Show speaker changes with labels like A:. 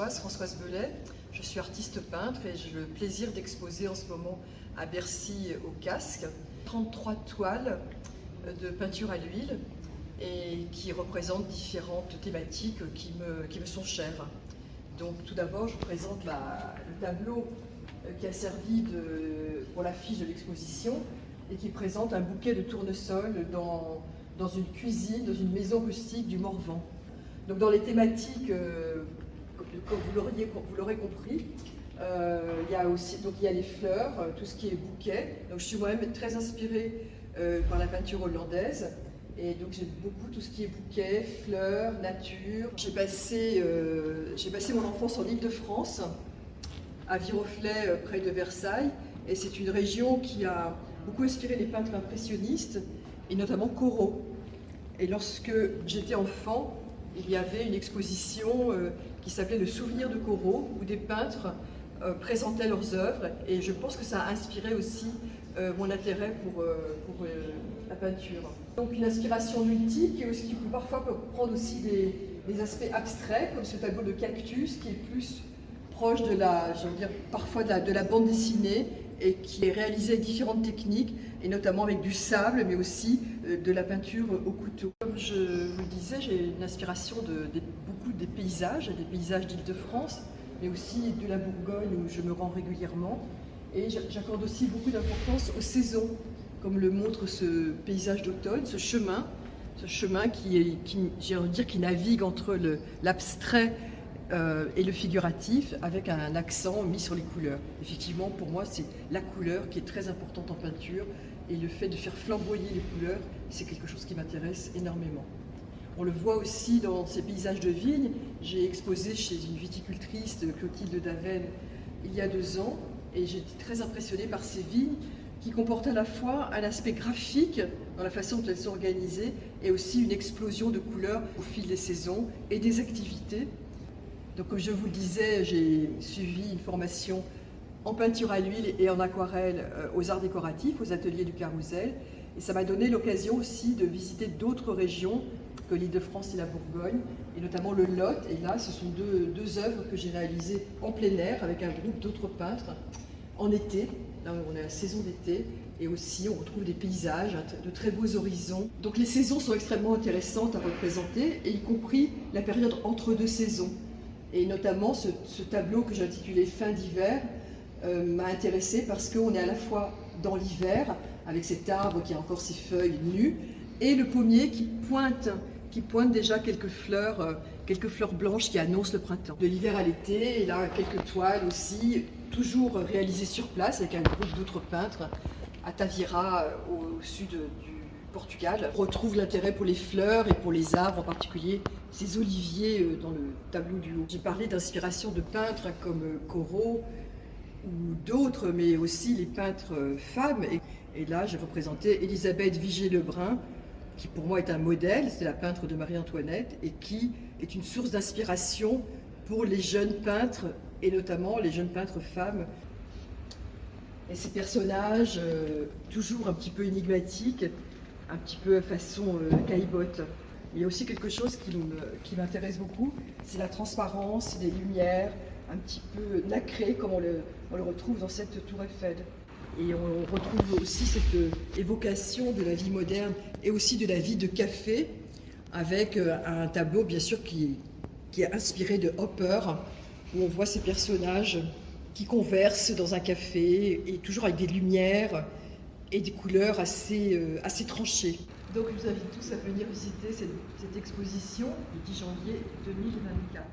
A: Françoise Belay. Je suis artiste peintre et j'ai le plaisir d'exposer en ce moment à Bercy au Casque 33 toiles de peinture à l'huile et qui représentent différentes thématiques qui me sont chères. Donc tout d'abord, je vous présente le tableau qui a servi pour l'affiche de l'exposition et qui présente un bouquet de tournesol dans une cuisine, dans une maison rustique du Morvan. Donc dans les thématiques, comme vous l'aurez compris, il y a les fleurs, tout ce qui est bouquet. Donc je suis moi-même très inspirée par la peinture hollandaise. Et donc j'ai beaucoup tout ce qui est bouquet, fleurs, nature. J'ai passé mon enfance en Île-de-France, à Viroflay, près de Versailles. Et c'est une région qui a beaucoup inspiré les peintres impressionnistes, et notamment Corot. Et lorsque j'étais enfant, il y avait une exposition qui s'appelait Le souvenir de Corot, où des peintres présentaient leurs œuvres. Et je pense que ça a inspiré aussi mon intérêt pour la peinture. Donc une inspiration multiple qui peut parfois prendre aussi des aspects abstraits, comme ce tableau de cactus qui est plus proche parfois de la bande dessinée et qui est réalisé avec différentes techniques, et notamment avec du sable, mais aussi de la peinture au couteau. Comme je vous le disais, j'ai une inspiration beaucoup des paysages d'Île-de-France, mais aussi de la Bourgogne où je me rends régulièrement. Et j'accorde aussi beaucoup d'importance aux saisons, comme le montre ce paysage d'automne, ce chemin qui navigue entre l'abstrait et le figuratif, avec un accent mis sur les couleurs. Effectivement, pour moi, c'est la couleur qui est très importante en peinture, et le fait de faire flamboyer les couleurs, c'est quelque chose qui m'intéresse énormément. On le voit aussi dans ces paysages de vignes. J'ai exposé chez une viticultrice, Clotilde Daven, il y a 2 ans, et j'ai été très impressionnée par ces vignes qui comportent à la fois un aspect graphique dans la façon dont elles sont organisées, et aussi une explosion de couleurs au fil des saisons et des activités. Donc, comme je vous le disais, j'ai suivi une formation en peinture à l'huile et en aquarelle aux arts décoratifs, aux ateliers du Carrousel. Et ça m'a donné l'occasion aussi de visiter d'autres régions que l'Île-de-France et la Bourgogne, et notamment le Lot. Et là, ce sont deux œuvres que j'ai réalisées en plein air avec un groupe d'autres peintres en été. Là, on est à la saison d'été, et aussi on retrouve des paysages, de très beaux horizons. Donc les saisons sont extrêmement intéressantes à représenter, et y compris la période entre 2 saisons. Et notamment ce tableau que j'ai intitulé Fin d'hiver m'a intéressée parce qu'on est à la fois dans l'hiver, avec cet arbre qui a encore ses feuilles nues, et le pommier qui pointe déjà quelques fleurs blanches qui annoncent le printemps. De l'hiver à l'été, et là quelques toiles aussi, toujours réalisées sur place avec un groupe d'autres peintres à Tavira, au sud du Portugal. On retrouve l'intérêt pour les fleurs et pour les arbres, en particulier ces oliviers dans le tableau du haut. J'ai parlé d'inspiration de peintres comme Corot ou d'autres, mais aussi les peintres femmes. Et là, j'ai représenté Élisabeth Vigée-Lebrun, qui pour moi est un modèle, c'est la peintre de Marie-Antoinette, et qui est une source d'inspiration pour les jeunes peintres, et notamment les jeunes peintres femmes. Et ces personnages, toujours un petit peu énigmatiques, un petit peu façon caillebotte. Il y a aussi quelque chose qui m'intéresse beaucoup, c'est la transparence, les lumières, un petit peu nacrées, comme on le retrouve dans cette tour Eiffel. Et on retrouve aussi cette évocation de la vie moderne et aussi de la vie de café, avec un tableau bien sûr qui est inspiré de Hopper, où on voit ces personnages qui conversent dans un café, et toujours avec des lumières et des couleurs assez tranchées. Donc je vous invite tous à venir visiter cette exposition le 10 janvier 2024.